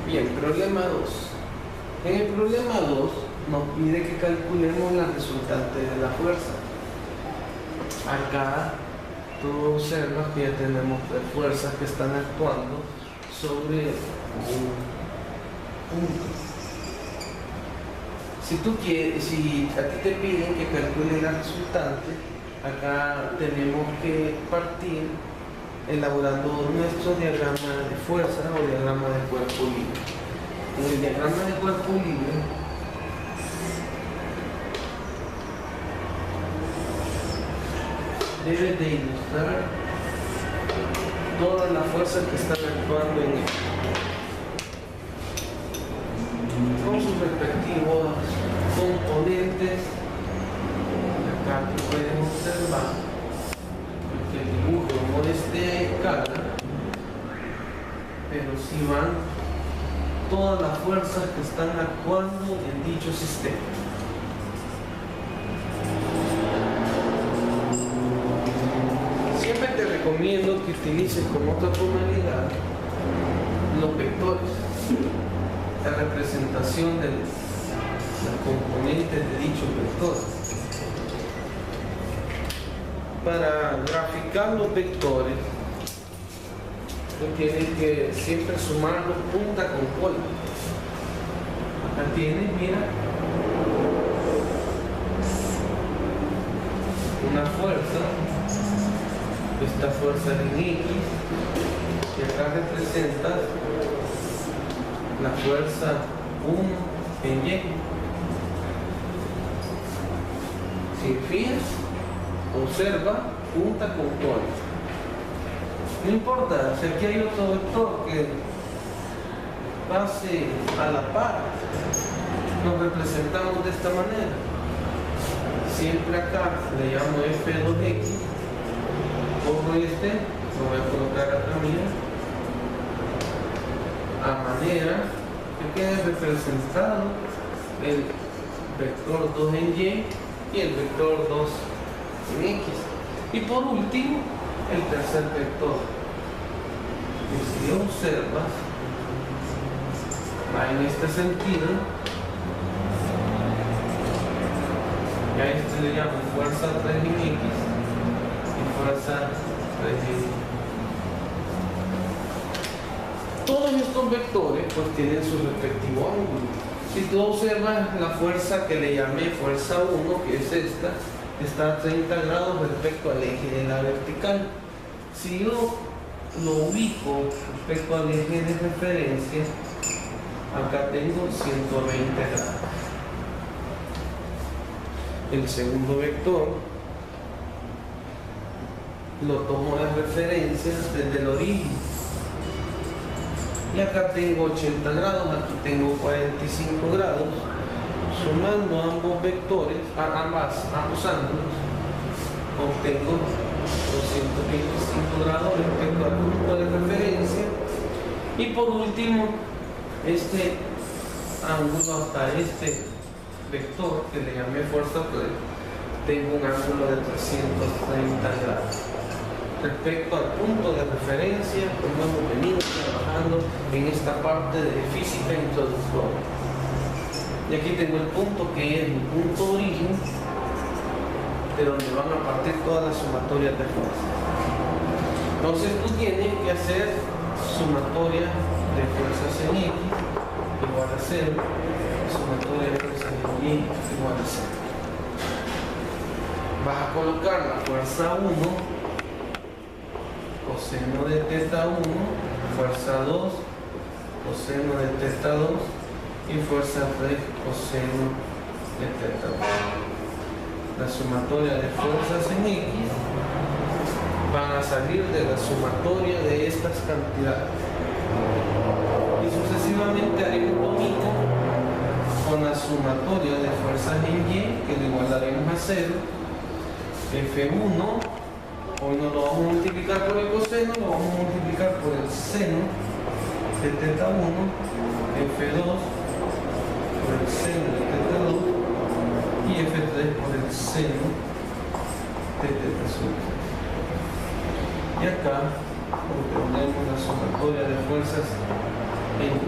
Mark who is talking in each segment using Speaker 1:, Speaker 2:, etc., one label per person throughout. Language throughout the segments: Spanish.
Speaker 1: Bien, problema 2. En el problema 2 nos pide que calculemos la resultante de la fuerza. Acá tú observas que ya tenemos tres fuerzas que están actuando sobre un punto. Si a ti te piden que calcules la resultante, acá tenemos que partir elaborando nuestro diagrama de fuerza o diagrama de cuerpo libre. En el diagrama de cuerpo libre debes de ilustrar todas las fuerzas que están actuando en él, con sus respectivos componentes. Acá que pueden observar que el dibujo no es de escala, pero sí van todas las fuerzas que están actuando en dicho sistema. Siempre te recomiendo que utilices como otra tonalidad los vectores, la representación de los componentes de dichos vectores. Para graficar los vectores, tú tienes que siempre sumarlos punta con cola. Acá tienes, mira, una fuerza, esta fuerza en X, y acá representa la fuerza 1 en Y. Si fijas, observa punta con cola. No importa, si aquí hay otro vector que pase a la par, nos representamos de esta manera. Siempre acá le llamo F2X, cojo este, lo voy a colocar acá, mira, a manera que quede representado el vector 2 en Y y el vector 2 en X. Y por último, el tercer vector, que si observas, va en este sentido, y a este le llamo fuerza 3 en X y fuerza 3 en Y. Todos estos vectores pues tienen su respectivo ángulo. Si tú observas la fuerza que le llamé fuerza 1, que es esta, está a 30 grados respecto al eje de la vertical. Si yo lo ubico respecto al eje de referencia, acá tengo 120 grados. El segundo vector lo tomo de referencia desde el origen. Y acá tengo 80 grados, aquí tengo 45 grados. Sumando ambos vectores, ambos ángulos, obtengo 225 grados respecto al punto de referencia. Y por último, este ángulo hasta este vector que le llamé fuerza, pues tengo un ángulo de 330 grados. Respecto al punto de referencia, como hemos venido trabajando en esta parte de física introductoria. Y aquí tengo el punto que es mi punto origen, de donde van a partir todas las sumatorias de fuerza. Entonces tú tienes que hacer sumatoria de fuerzas en X igual a 0, sumatoria de fuerzas en Y igual a 0. Vas a colocar la fuerza 1, coseno de teta 1, fuerza 2, coseno de teta 2 y fuerza 3, coseno de teta 1. La sumatoria de fuerzas en X van a salir de la sumatoria de estas cantidades. Y sucesivamente haremos lo mismo con la sumatoria de fuerzas en Y, que lo igualaremos a 0. F1, hoy no lo vamos a multiplicar por el coseno, lo vamos a multiplicar por el seno de teta 1, F2 por el seno de teta 2 y F3 por el seno de teta 1. Y acá obtenemos la sumatoria de fuerzas en Y.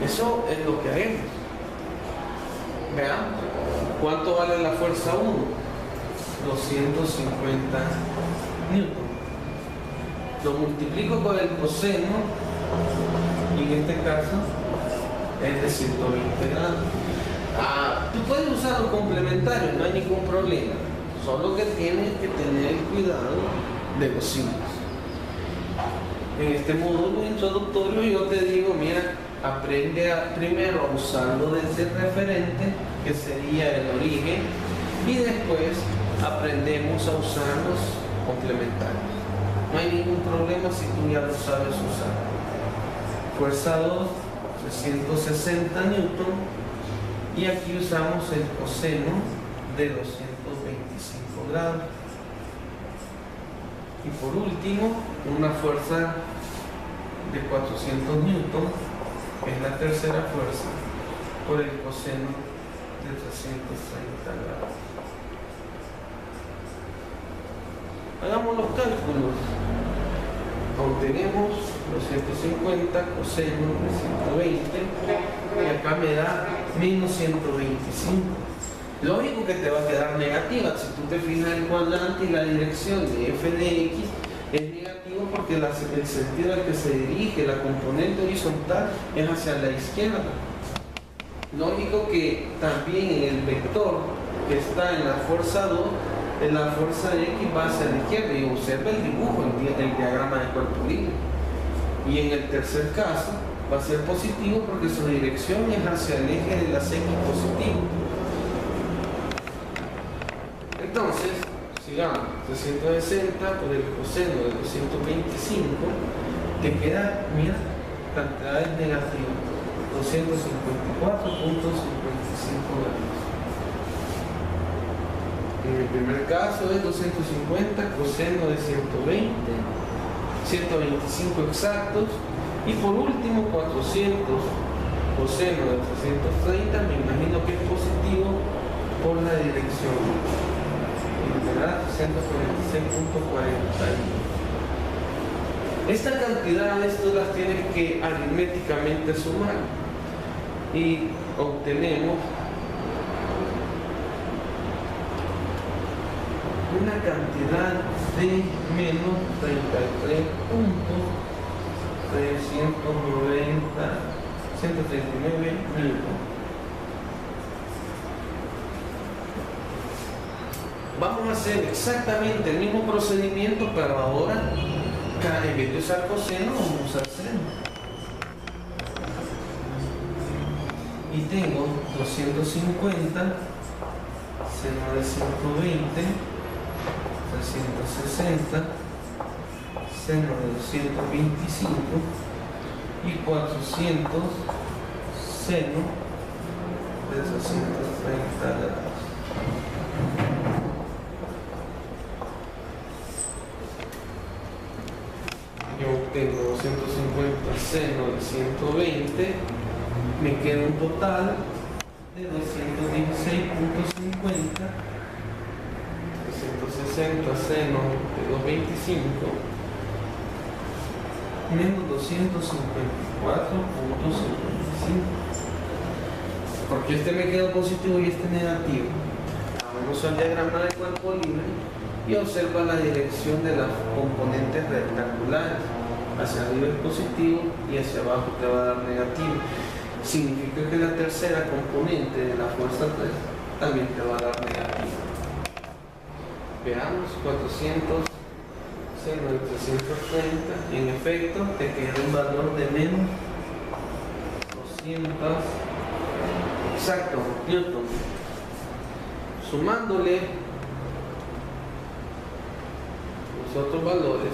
Speaker 1: Eso es lo que haremos. Veamos. ¿Cuánto vale la fuerza 1? 250 newton. Lo multiplico con el coseno y en este caso es de 120 grados. Tú puedes usar los complementarios, no hay ningún problema. Solo que tienes que tener el cuidado de los signos. En este módulo introductorio yo te digo, mira, aprende primero a usarlo desde el referente, que sería el origen, y después aprendemos a usar los complementarios. No hay ningún problema si tú ya lo sabes usar. Fuerza 2, 360 newton, y aquí usamos el coseno de 225 grados. Y por último, una fuerza de 400 newton, que es la tercera fuerza, por el coseno de 330 grados. Hagamos los cálculos. Obtenemos los 150 coseno de 120 y acá me da menos 125. Lógico que te va a quedar negativa. Si tú te fijas en el cuadrante y la dirección de f de x es negativo porque el sentido al que se dirige la componente horizontal es hacia la izquierda. Lógico que también en el vector que está en la fuerza 2, la fuerza de x va hacia la izquierda, y observa el dibujo, el diagrama de cuerpo libre. Y en el tercer caso va a ser positivo porque su dirección es hacia el eje de las x positivo. Entonces, sigamos, 360 por el coseno de 225, te queda, mira, cantidades negativas, 254.55 grados. En el primer caso es 250 coseno de 120, 125 exactos, y por último 400 coseno de 330, me imagino que es positivo por la dirección. ¿Verdad? 146.40. Esta cantidad, esto las tienes que aritméticamente sumar y obtenemos una cantidad de menos 139 newton. Vamos a hacer exactamente el mismo procedimiento, pero ahora en vez de usar coseno vamos a usar seno. Y tengo 250 seno de 120, 360 seno de 225 y 400 seno de 330 grados. Yo obtengo 250 seno de 120, me queda un total de 216.50, 360 seno de 225 menos 254.55, porque este me quedó positivo y este negativo. Vamos al diagrama de cuerpo libre y observa la dirección de las componentes rectangulares. Hacia arriba es positivo y hacia abajo te va a dar negativo. Significa que la tercera componente de la fuerza 3 también te va a dar negativo. Veamos, 400 seno de 330, en efecto te queda un valor de menos 200 exacto newton. Sumándole los otros valores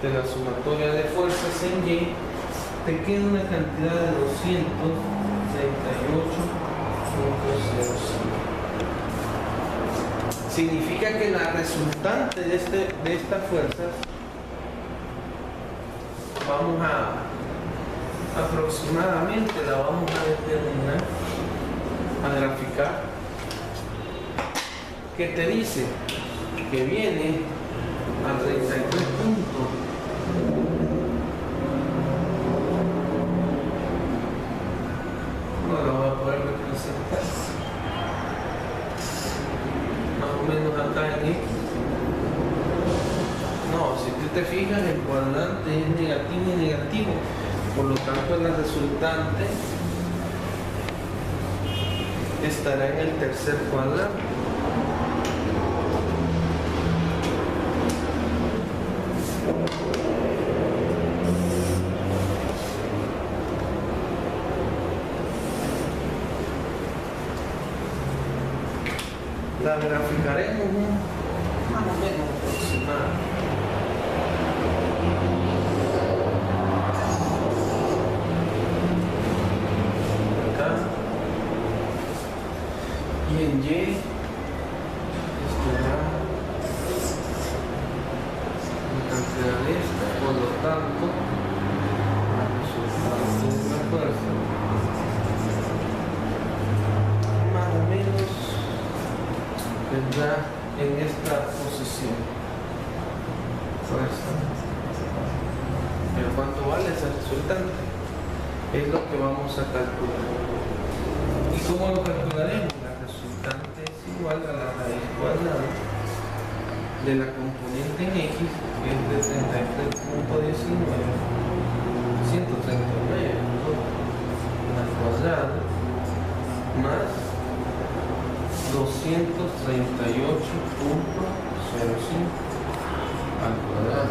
Speaker 1: de la sumatoria de fuerzas en Y, te queda una cantidad de 238.05. Significa que la resultante de estas fuerzas vamos a aproximadamente la vamos a determinar, a graficar, que te dice que viene a 33 puntos menos acá en X. No, si tú te fijas, el cuadrante es negativo y negativo. Por lo tanto, la resultante estará en el tercer cuadrante. La graficaremos más o menos aproximado. Y en Y estará la cantidad de esta, por lo tanto, la resultante de la fuerza más o menos vendrá en esta posición. Fuerza. Pero ¿cuánto vale ese resultante? Es lo que vamos a calcular. ¿Y cómo lo calcularemos? Es igual a la raíz cuadrada de la componente en X, que es de 33.19, 139 al cuadrado, más 238.05 al cuadrado.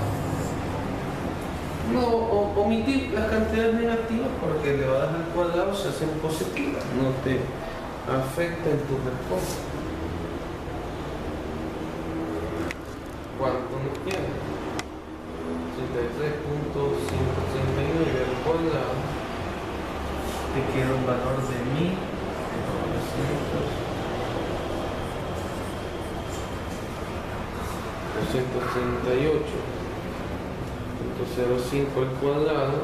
Speaker 1: No, omitir las cantidades negativas porque elevadas al cuadrado se hacen positivas, no te afecta en tu respuesta. ¿Cuánto nos queda? 83.539 al cuadrado. Te queda un valor de 238.05 al cuadrado,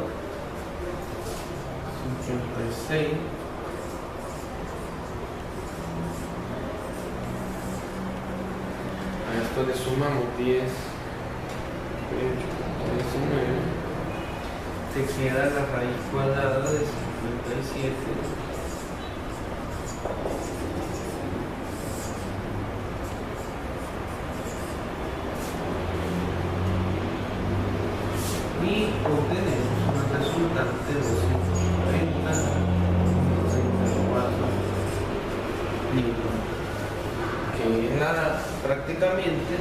Speaker 1: 56. A esto le sumamos 10, 19, te queda la raíz cuadrada de 57. Y obtenemos una resultante de 240.34 newton, que es prácticamente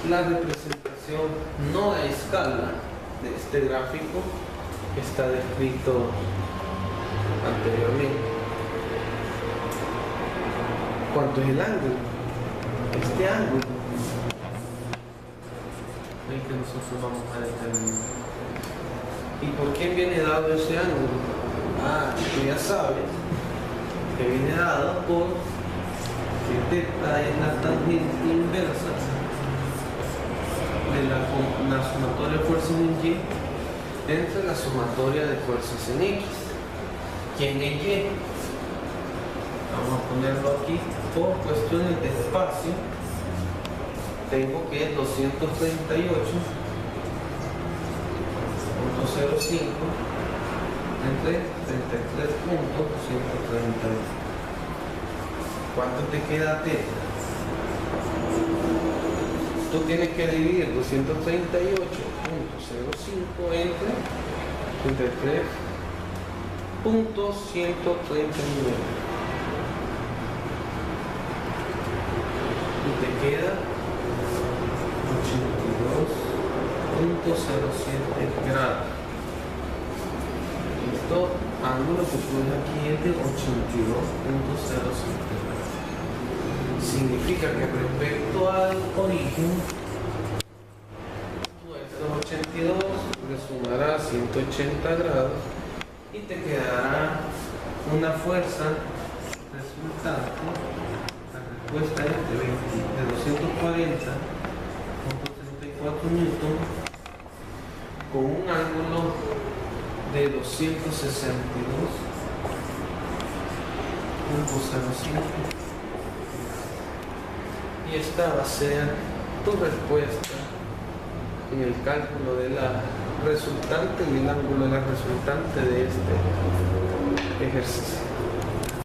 Speaker 1: la representación no a escala de este gráfico que está descrito anteriormente. ¿Cuánto es el ángulo? Este ángulo es el que nosotros vamos a determinar. ¿Y por quién viene dado ese ángulo? Tú ya sabes que viene dado por que θ es la tangente inversa de la sumatoria de fuerzas en Y entre la sumatoria de fuerzas en X. ¿Quién es Y? Vamos a ponerlo aquí por cuestiones de espacio. Tengo que es 238.05 entre 33.132. ¿Cuánto te queda θ? Tú tienes que dividir 238.05 entre 33.139 y te queda 82.07 grados. Esto ángulo que pones aquí es de 82.07 grados. Significa que respecto al origen, estos 82 le sumará 180 grados y te quedará una fuerza resultante. La respuesta es de 240.34 newton con un ángulo de 262.05. Y esta va a ser tu respuesta en el cálculo de la resultante y el ángulo de la resultante de este ejercicio.